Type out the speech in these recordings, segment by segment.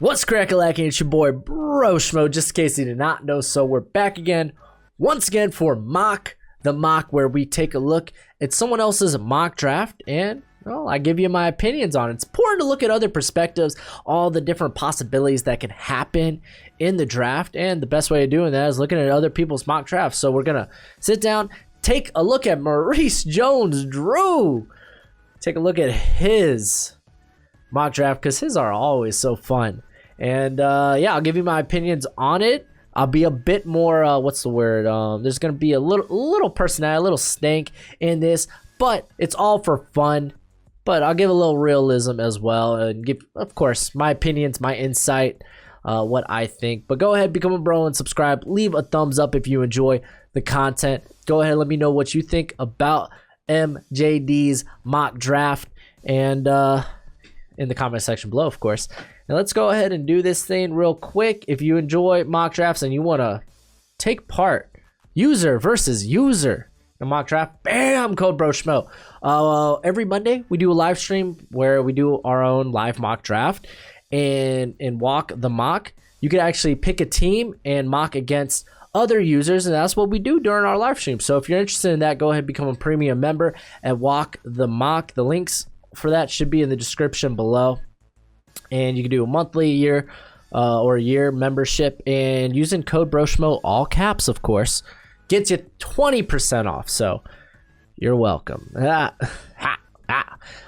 What's crack-a-lacking? It's your boy Bro Schmo, just in case you did not know. So we're back again, once again for the mock, where we take a look at someone else's mock draft and, well, I give you my opinions on it. It's important to look at other perspectives, all the different possibilities that can happen in the draft, and the best way of doing that is looking at other people's mock drafts. So we're gonna sit down, take a look at Maurice Jones-Drew, take a look at his mock draft, because his are always so fun. And yeah, I'll give you my opinions on it. I'll be a bit more, what's the word? There's going to be a little personality, a little stank in this, but it's all for fun. But I'll give a little realism as well and give, of course, my opinions, my insight, what I think. But go ahead, become a bro and subscribe. Leave a thumbs up if you enjoy the content. Go ahead, let me know what you think about MJD's mock draft. And in the comment section below, of course. Now let's go ahead and do this thing real quick. If you enjoy mock drafts and you want to take part, user versus user in mock draft, bam, code Bro Schmo. Every Monday we do a live stream where we do our own live mock draft, and in Walk the Mock, you can actually pick a team and mock against other users, and that's what we do during our live stream. So if you're interested in that, go ahead and become a premium member at Walk the Mock. The links for that should be in the description below, and you can do a monthly, year, or a year membership, and using code BROSCHMO, all caps, of course, gets you 20% off. So you're welcome.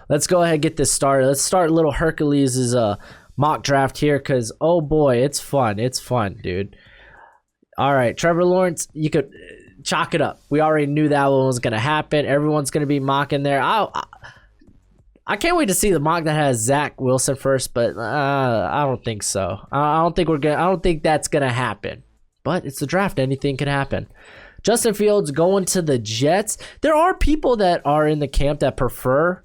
Let's go ahead and get this started. Let's start little Hercules' mock draft here, because oh boy, it's fun. It's fun, dude. All right, Trevor Lawrence, you could chalk it up. We already knew that one was gonna happen. Everyone's gonna be mocking there. I can't wait to see the mock that has Zach Wilson first, but I don't think so. I don't think that's gonna happen. But it's the draft; anything can happen. Justin Fields going to the Jets. There are people that are in the camp that prefer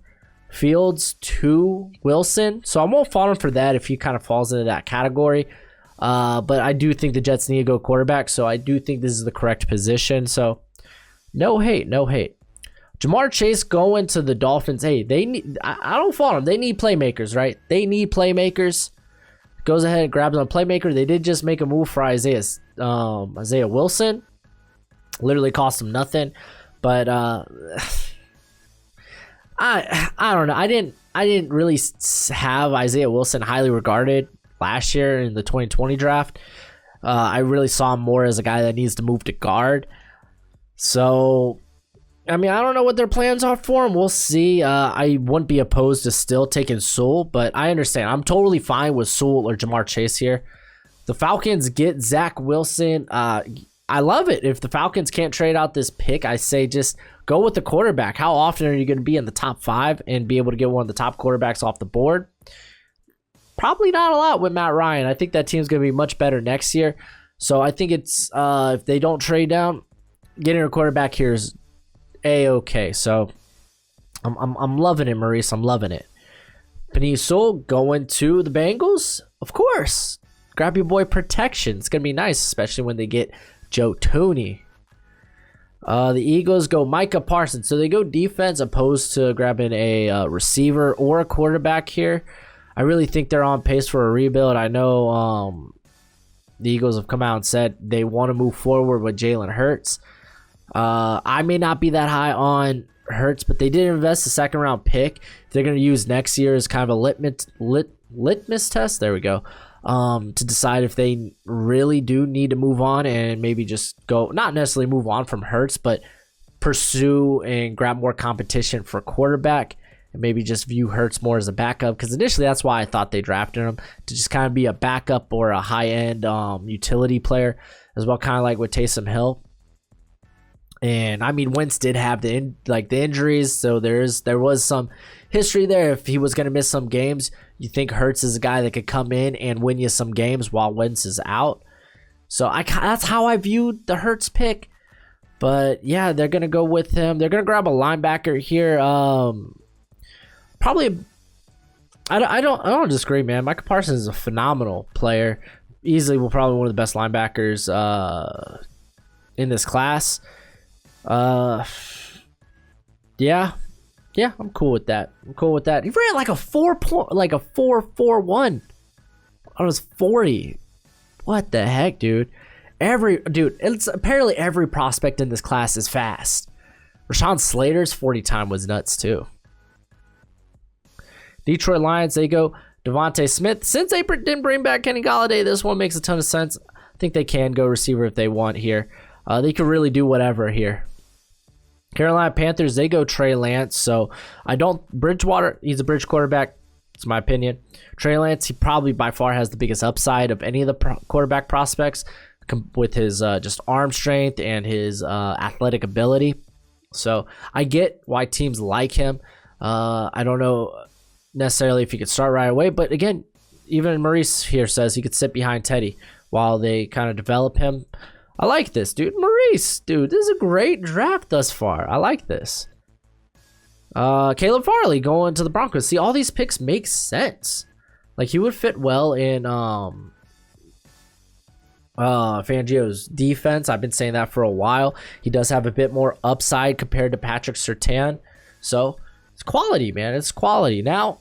Fields to Wilson, so I won't fault him for that if he kind of falls into that category. But I do think the Jets need to go quarterback, so I do think this is the correct position. So no hate, no hate. Jamar Chase going to the Dolphins. Hey, they need. I don't fault them. They need playmakers, right? They need playmakers. Goes ahead and grabs on a playmaker. They did just make a move for Isaiah Wilson. Literally cost them nothing. But I don't know. I didn't really have Isaiah Wilson highly regarded last year in the 2020 draft. I really saw him more as a guy that needs to move to guard. So, I mean, I don't know what their plans are for him. We'll see. I wouldn't be opposed to still taking Sewell, but I understand. I'm totally fine with Sewell or Jamar Chase here. The Falcons get Zach Wilson. I love it. If the Falcons can't trade out this pick, I say just go with the quarterback. How often are you going to be in the top 5 and be able to get one of the top quarterbacks off the board? Probably not a lot with Matt Ryan. I think that team's going to be much better next year. So I think it's if they don't trade down, getting a quarterback here is A-okay. So I'm loving it, Maurice. I'm loving it. Penei Sewell going to the Bengals? Of course. Grab your boy protection. It's going to be nice, especially when they get Joe Thuney. The Eagles go Micah Parsons. So they go defense opposed to grabbing a receiver or a quarterback here. I really think they're on pace for a rebuild. I know the Eagles have come out and said they want to move forward with Jalen Hurts. I may not be that high on Hurts, but they did invest a second-round pick. They're going to use next year as kind of a litmus test. There we go. To decide if they really do need to move on and maybe just go, not necessarily move on from Hurts, but pursue and grab more competition for quarterback. And maybe just view Hurts more as a backup, because initially that's why I thought they drafted him, to just kind of be a backup or a high-end utility player as well, kind of like with Taysom Hill. And I mean, Wentz did have the injuries, so there was some history there. If he was going to miss some games, you think Hurts is a guy that could come in and win you some games while Wentz is out. So that's how I viewed the Hurts pick. But yeah, they're going to go with him. They're going to grab a linebacker here. Probably, I don't disagree, man. Micah Parsons is a phenomenal player. Easily, probably one of the best linebackers in this class. Yeah, I'm cool with that. He ran like a 4.41 I was 40. What the heck, dude? It's apparently every prospect in this class is fast. Rashawn Slater's 40 time was nuts too. Detroit Lions, they go Devontae Smith. Since they didn't bring back Kenny Golladay, this one makes a ton of sense. I think they can go receiver if they want here. They could really do whatever here. Carolina Panthers, they go Trey Lance. So Bridgewater, he's a bridge quarterback. It's my opinion. Trey Lance, he probably by far has the biggest upside of any of the quarterback prospects with his just arm strength and his athletic ability. So I get why teams like him. I don't know necessarily if he could start right away, but again, even Maurice here says he could sit behind Teddy while they kind of develop him. I like this, dude. Maurice, dude, this is a great draft thus far. I like this. Caleb Farley going to the Broncos. See, all these picks make sense. Like, he would fit well in Fangio's defense. I've been saying that for a while. He does have a bit more upside compared to Patrick Surtain. So, it's quality, man. It's quality. Now,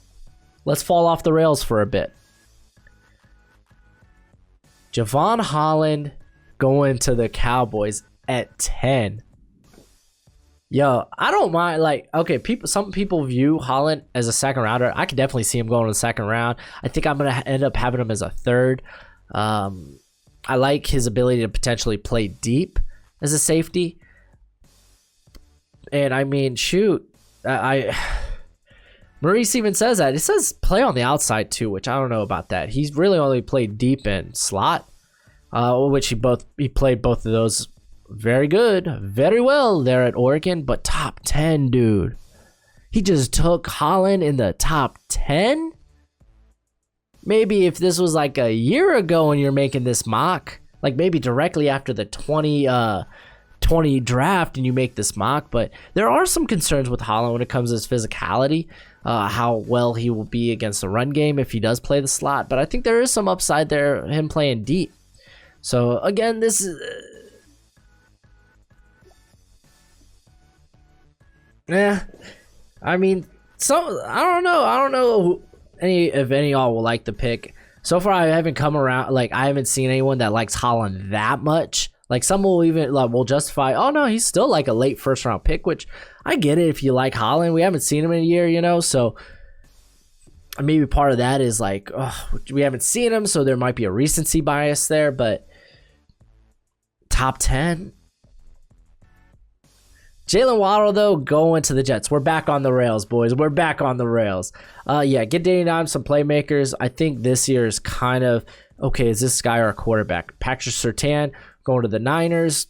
let's fall off the rails for a bit. Javon Holland going to the Cowboys at 10. Yo, I don't mind. Like, okay, some people view Holland as a second rounder. I could definitely see him going to the second round. I think I'm going to end up having him as a third. I like his ability to potentially play deep as a safety. And I mean, shoot, Maurice even says that. It says play on the outside too, which I don't know about that. He's really only played deep in slot, which he played both of those very good, very well there at Oregon. But top 10, dude. He just took Holland in the top 10? Maybe if this was like a year ago and you're making this mock, like maybe directly after the 2020 draft and you make this mock. But there are some concerns with Holland when it comes to his physicality, how well he will be against the run game if he does play the slot. But I think there is some upside there, him playing deep. So again, this is... Yeah, I mean, I don't know if any of y'all will like the pick. So far, I haven't come around. Like, I haven't seen anyone that likes Holland that much. Like, some will even will justify, oh no, he's still like a late first round pick, which I get it if you like Holland. We haven't seen him in a year, you know, so maybe part of that is like, oh, we haven't seen him, so there might be a recency bias there. But top 10. Jalen Waddle, though, going to the Jets. We're back on the rails, boys. We're back on the rails. Yeah, get Danny Dimes some playmakers. I think this year is kind of, okay, is this guy our quarterback? Patrick Surtain going to the Niners.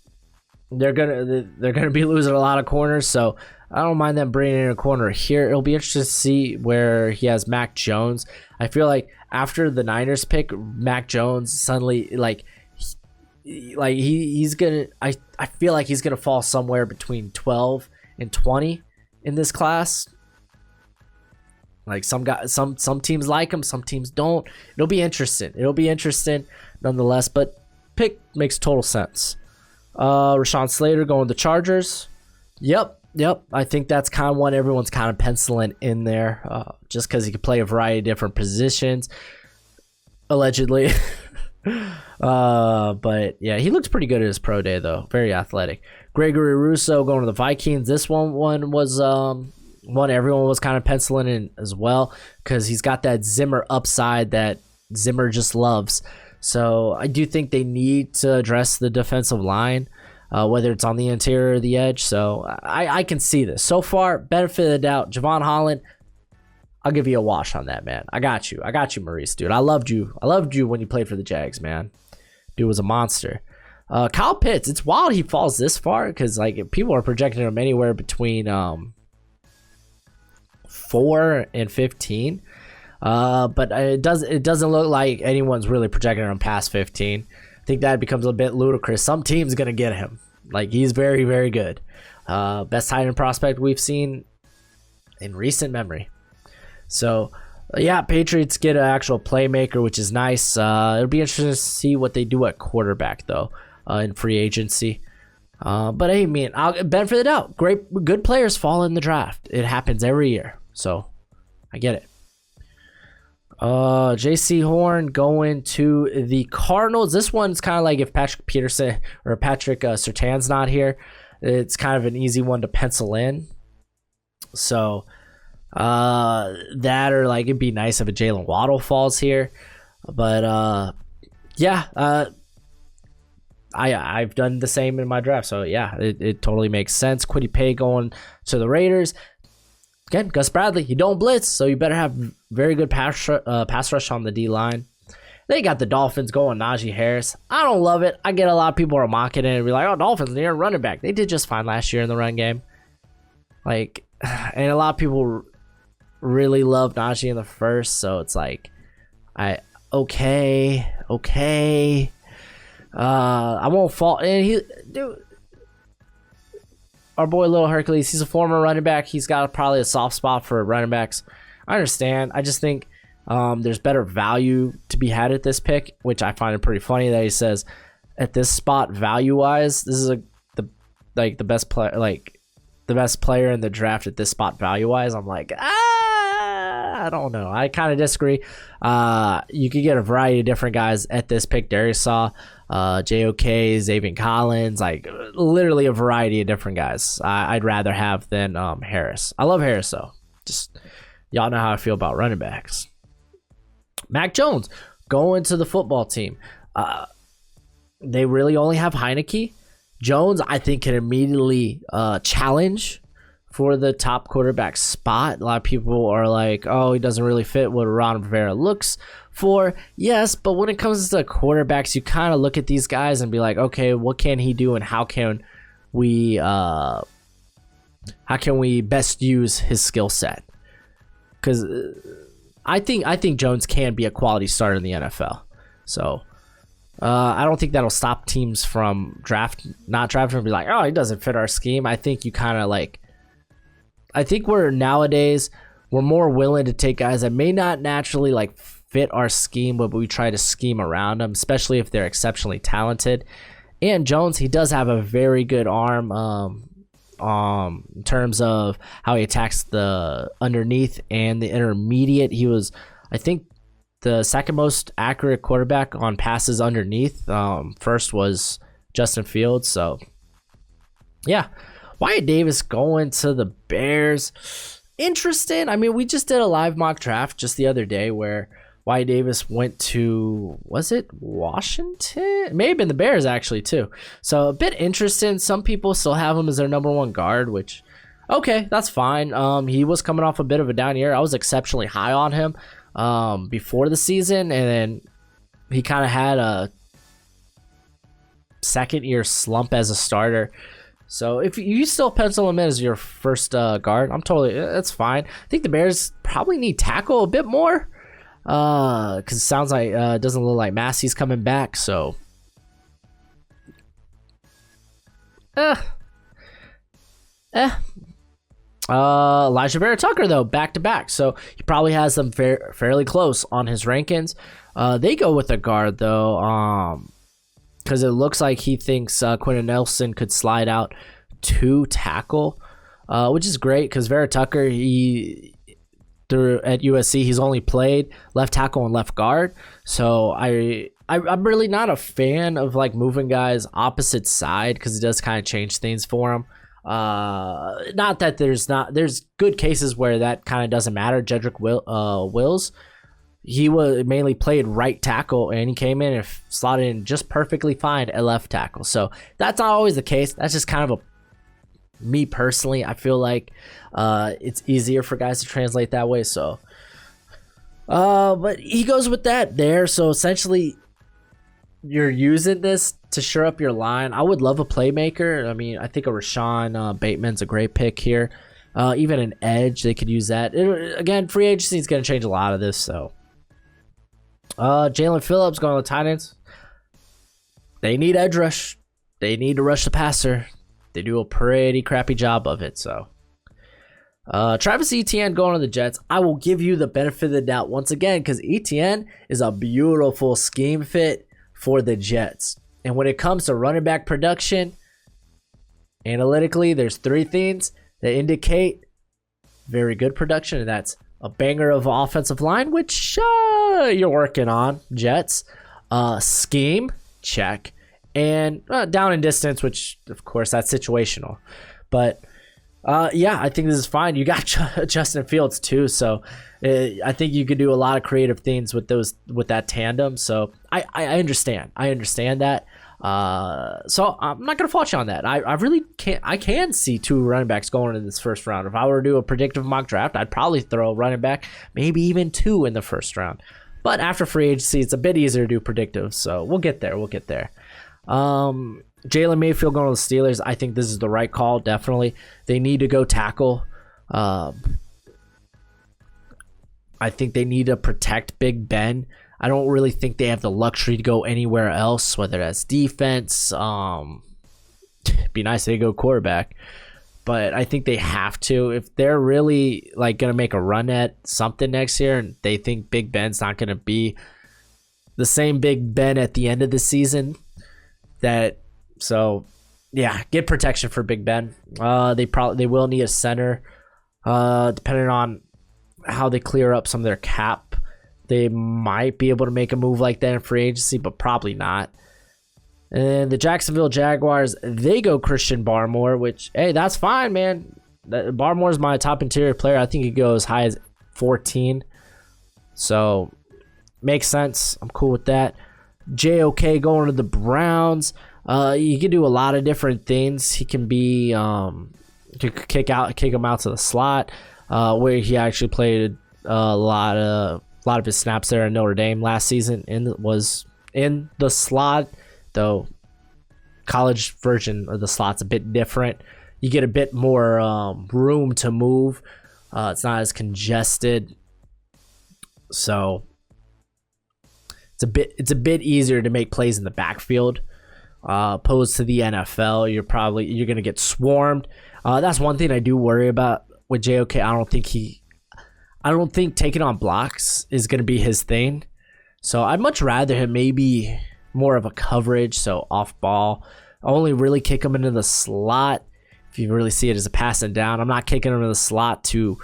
They're gonna be losing a lot of corners, so I don't mind them bringing in a corner here. It'll be interesting to see where he has Mac Jones. I feel like after the Niners pick, Mac Jones suddenly, he's gonna, I feel like he's gonna fall somewhere between 12 and 20 in this class. Like, some teams like him, some teams don't. It'll be interesting nonetheless, but pick makes total sense. Rashawn Slater going to the Chargers. Yep, I think that's kind of one everyone's kind of penciling in there, just because he can play a variety of different positions, allegedly. But yeah, he looks pretty good at his pro day though. Very athletic. Gregory Rousseau going to the Vikings. This one was one everyone was kind of penciling in as well, because he's got that Zimmer upside that Zimmer just loves. So I do think they need to address the defensive line, whether it's on the interior or the edge. So I can see this. So far, benefit of the doubt, Javon Holland, I'll give you a wash on that, man. I got you, Maurice, dude. I loved you when you played for the Jags, man. Dude was a monster. Kyle Pitts, it's wild he falls this far, because like people are projecting him anywhere between 4 and 15. But it doesn't look like anyone's really projecting him past 15. I think that becomes a bit ludicrous. Some team's gonna get him. Like, he's very, very good. Best tight end prospect we've seen in recent memory. So, yeah, Patriots get an actual playmaker, which is nice. It'll be interesting to see what they do at quarterback, though, in free agency. But hey, man, I'll bet for the doubt. Good players fall in the draft. It happens every year. So, I get it. JC Horn going to the Cardinals. This one's kind of like if Patrick Peterson or Patrick Surtain's not here. It's kind of an easy one to pencil in. So that, or like it'd be nice if a Jalen Waddle falls here. But I've done the same in my draft. So yeah, it totally makes sense. Kwity Paye going to the Raiders. Again, Gus Bradley, you don't blitz, so you better have very good pass rush on the D-line. They got the Dolphins going Najee Harris. I don't love it. I get a lot of people are mocking it and be like, oh, Dolphins, they're a running back. They did just fine last year in the run game. Like, and a lot of people really love Najee in the first, so it's like, okay. I won't fall. And our boy Little Hercules, he's a former running back. He's got probably a soft spot for running backs. I understand. I just think there's better value to be had at this pick, which I find it pretty funny that he says at this spot value-wise, this is the best player, like the best player in the draft at this spot value-wise. I'm like, I don't know. I kind of disagree. You could get a variety of different guys at this pick. Darius Saw, JOK, Xavier Collins, like literally a variety of different guys I'd rather have than Harris. I love Harris though. Just y'all know how I feel about running backs. Mac Jones going to the football team. They really only have Heineke. Jones, I think, can immediately challenge for the top quarterback spot. A lot of people are like, oh, he doesn't really fit what Ron Rivera looks for. Yes, but when it comes to quarterbacks, you kind of look at these guys and be like, okay, what can he do and how can we best use his skill set? Because I think Jones can be a quality starter in the NFL. So I don't think that'll stop teams from not drafting and be like, oh, he doesn't fit our scheme. I think you kind of like, I think we're more willing to take guys that may not naturally like fit our scheme, but we try to scheme around them, especially if they're exceptionally talented. And Jones, he does have a very good arm in terms of how he attacks the underneath and the intermediate. He was, I think, the second most accurate quarterback on passes underneath. First was Justin Fields. So yeah. Wyatt Davis going to the Bears. Interesting. I mean, we just did a live mock draft just the other day where Wyatt Davis went to, was it Washington? It may have been the Bears actually too. So a bit interesting. Some people still have him as their number one guard, which, okay, that's fine. He was coming off a bit of a down year. I was exceptionally high on him before the season, and then he kind of had a second year slump as a starter. So if you still pencil him in as your first guard, that's fine. I think the Bears probably need tackle a bit more because it sounds like it doesn't look like Massey's coming back. So Elijah Vera Tucker though, back to back, so he probably has them fairly close on his rankings. They go with a guard though, because it looks like he thinks Quentin Nelson could slide out to tackle, which is great because Vera Tucker, at USC, he's only played left tackle and left guard. So I'm really not a fan of like moving guys opposite side because it does kind of change things for him. Not that there's good cases where that kind of doesn't matter. Jedrick Wills, he was mainly played right tackle, and he came in and slotted in just perfectly fine at left tackle. So that's not always the case. That's just kind of me personally. I feel like it's easier for guys to translate that way. So, but he goes with that there. So essentially, you're using this to shore up your line. I would love a playmaker. I mean, I think a Rashawn Bateman's a great pick here. Even an edge, they could use that. Again, free agency is going to change a lot of this. So. Jalen Phillips going to the Titans. They need edge rush. They need to rush the passer. They do a pretty crappy job of it. So, Travis Etienne going to the Jets. I will give you the benefit of the doubt once again because Etienne is a beautiful scheme fit for the Jets. And when it comes to running back production, analytically, there's three things that indicate very good production, and that's a banger of offensive line, which you're working on, Jets. Scheme, check. And down in distance, which, of course, that's situational. But, yeah, I think this is fine. You got Justin Fields, too, so I think you could do a lot of creative things with that tandem. So I understand. I understand that. So I'm not gonna fault you on that. I really can't. I can see 2 running backs going in this first round. If I were to do a predictive mock draft, I'd probably throw a running back, maybe even 2 in the first round. But after free agency, it's a bit easier to do predictive. So we'll get there. Jalen Mayfield going to the Steelers. I think this is the right call. Definitely, they need to go tackle. I think they need to protect Big Ben. I don't really think they have the luxury to go anywhere else, whether that's defense. It'd be nice if they go quarterback, but I think they have to. If they're really like going to make a run at something next year and they think Big Ben's not going to be the same Big Ben at the end of the season, get protection for Big Ben. They will need a center, depending on how they clear up some of their cap. They might be able to make a move like that in free agency, but probably not. And the Jacksonville Jaguars, they go Christian Barmore, which, hey, that's fine, man. Barmore's my top interior player. I think he goes as high as 14. So, makes sense. I'm cool with that. JOK going to the Browns. He can do a lot of different things. He can be kick him out to the slot, where he actually played a lot of his snaps there at Notre Dame last season and was in the slot, though college version of the slot's a bit different. You get a bit more room to move. It's not as congested. So it's a bit easier to make plays in the backfield. Opposed to the NFL, you're going to get swarmed. That's one thing I do worry about with JOK. I don't think taking on blocks is going to be his thing. So I'd much rather him maybe more of a coverage, so off ball. I only really kick him into the slot if you really see it as a passing down. I'm not kicking him in the slot to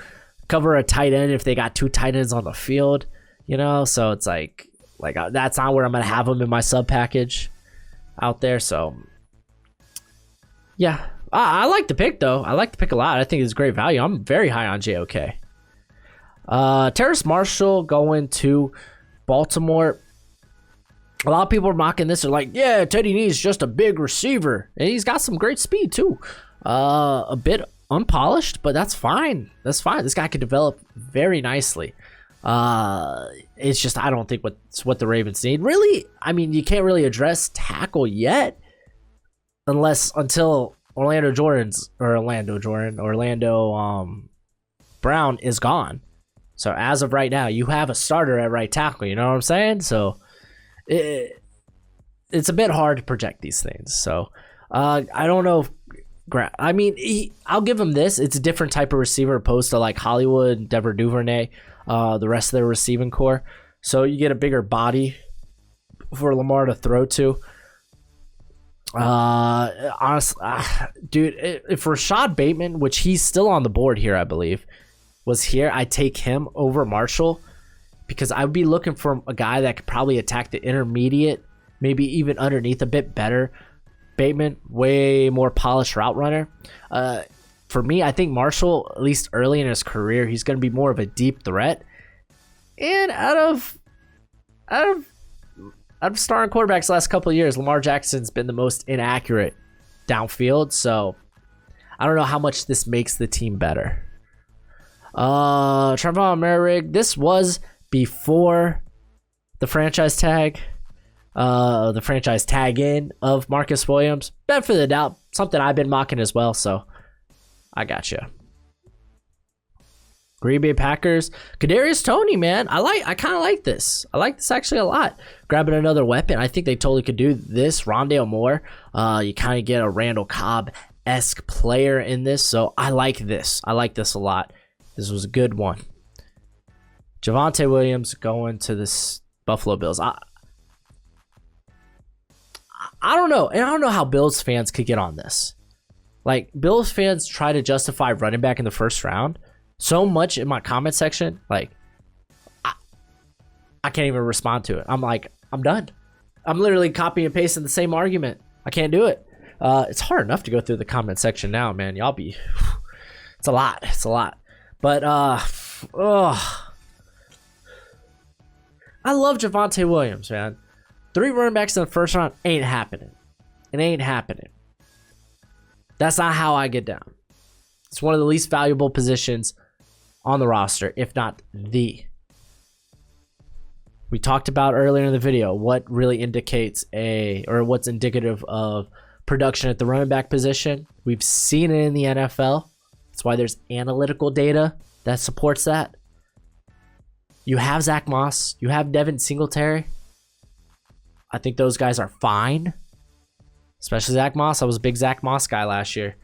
cover a tight end if they got 2 tight ends on the field, So it's like that's not where I'm going to have him in my sub package out there. So yeah, I like the pick though. I like the pick a lot. I think it's great value. I'm very high on JOK. Terrace Marshall going to Baltimore. A lot of people are mocking this. They're like, yeah, Teddy Nee's just a big receiver. And he's got some great speed too. A bit unpolished, but that's fine. That's fine. This guy could develop very nicely. It's just I don't think what the Ravens need. Really, I mean, you can't really address tackle yet until Orlando Brown is gone. So as of right now, you have a starter at right tackle. You know what I'm saying? So it's a bit hard to project these things. So I don't know. I'll give him this. It's a different type of receiver opposed to like Hollywood, Dever Duvernay, the rest of their receiving core. So you get a bigger body for Lamar to throw to. Honestly, dude, if Rashad Bateman, which he's still on the board here, I believe, was here, I take him over Marshall because I would be looking for a guy that could probably attack the intermediate, maybe even underneath a bit better. Bateman, way more polished route runner. For me, I think Marshall, at least early in his career, he's going to be more of a deep threat. And out of starting quarterbacks the last couple of years, Lamar Jackson's been the most inaccurate downfield. So I don't know how much this makes the team better. Trevon Merrick, this was before the franchise tag in of Marcus Williams. Benefit of the doubt, something I've been mocking as well, so I got you. Green Bay Packers, Kadarius Toney, man, I kind of like this. I like this actually a lot. Grabbing another weapon, I think they totally could do this. Rondale Moore, you kind of get a Randall Cobb-esque player in this, so I like this. I like this a lot. This was a good one. Javonte Williams going to the Buffalo Bills. I don't know. And I don't know how Bills fans could get on this. Like, Bills fans try to justify running back in the first round. so much in my comment section. Like, I can't even respond to it. I'm like, I'm done. I'm literally copying and pasting the same argument. I can't do it. It's hard enough to go through the comment section now, man. Y'all be, it's a lot. It's a lot. But, I love Javonte Williams, man. 3 running backs in the first round ain't happening. It ain't happening. That's not how I get down. It's one of the least valuable positions on the roster, if not the. We talked about earlier in the video what really indicates what's indicative of production at the running back position. We've seen it in the NFL. That's why there's analytical data that supports that. You have Zach Moss. You have Devin Singletary. I think those guys are fine. Especially Zach Moss. I was a big Zach Moss guy last year.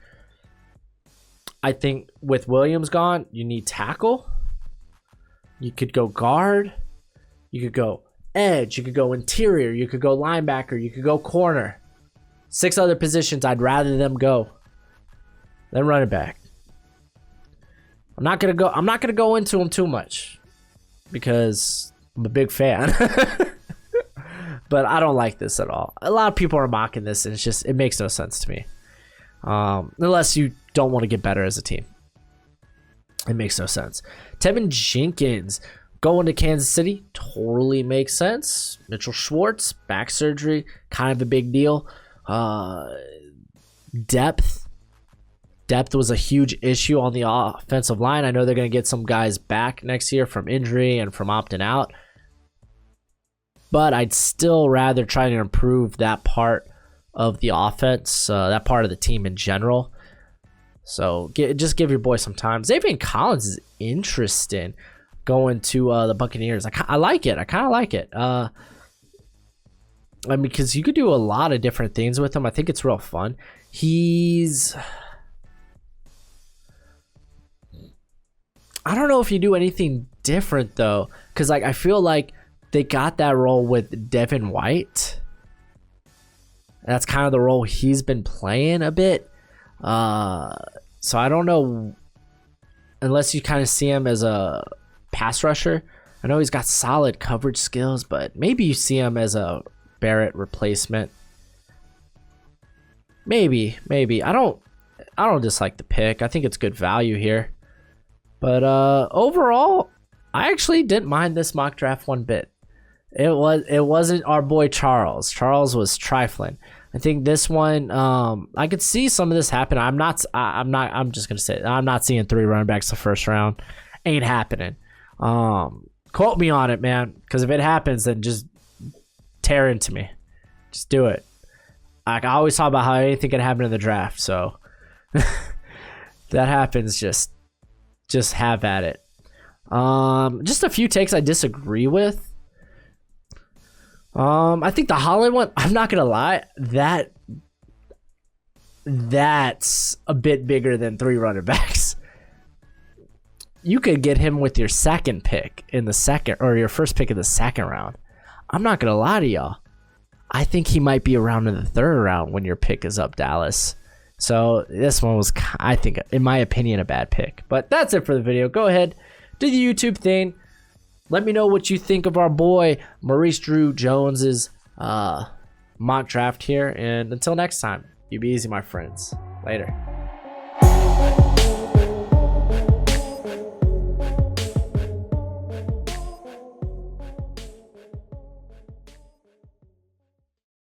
I think with Williams gone, you need tackle. You could go guard. You could go edge. You could go interior. You could go linebacker. You could go corner. 6 other positions I'd rather them go than running back. I'm not gonna go into them too much because I'm a big fan. But I don't like this at all. A lot of people are mocking this, and it makes no sense to me. Unless you don't want to get better as a team. It makes no sense. Tevin Jenkins going to Kansas City totally makes sense. Mitchell Schwartz, back surgery, kind of a big deal. Depth was a huge issue on the offensive line. I know they're going to get some guys back next year from injury and from opting out. But I'd still rather try to improve that part of the offense, that part of the team in general. So just give your boy some time. Xavier Collins is interesting going to the Buccaneers. I like it. I kind of like it. I mean, because you could do a lot of different things with him. I think it's real fun. I don't know if you do anything different, though. Because I feel like they got that role with Devin White. That's kind of the role he's been playing a bit. So I don't know, unless you kind of see him as a pass rusher. I know he's got solid coverage skills, but maybe you see him as a Barrett replacement. Maybe. I don't dislike the pick. I think it's good value here. But overall, I actually didn't mind this mock draft one bit. It wasn't our boy Charles. Charles was trifling. I think this one, I could see some of this happen. I'm just gonna say it. I'm not seeing 3 running backs the first round. Ain't happening. Quote me on it, man. Because if it happens, then just tear into me. Just do it. I always talk about how anything can happen in the draft. So if that happens, just have at it. Just a few takes I disagree with. I think the Holland one, I'm not gonna lie, that's a bit bigger than 3 running backs. You could get him with your second pick in the second, or your first pick in the second round. I'm not gonna lie to y'all. I think he might be around in the 3rd round when your pick is up, Dallas. So this one was, I think, in my opinion, a bad pick. But that's it for the video. Go ahead, do the YouTube thing. Let me know what you think of our boy Maurice Drew Jones's mock draft here. And until next time, you be easy, my friends. Later.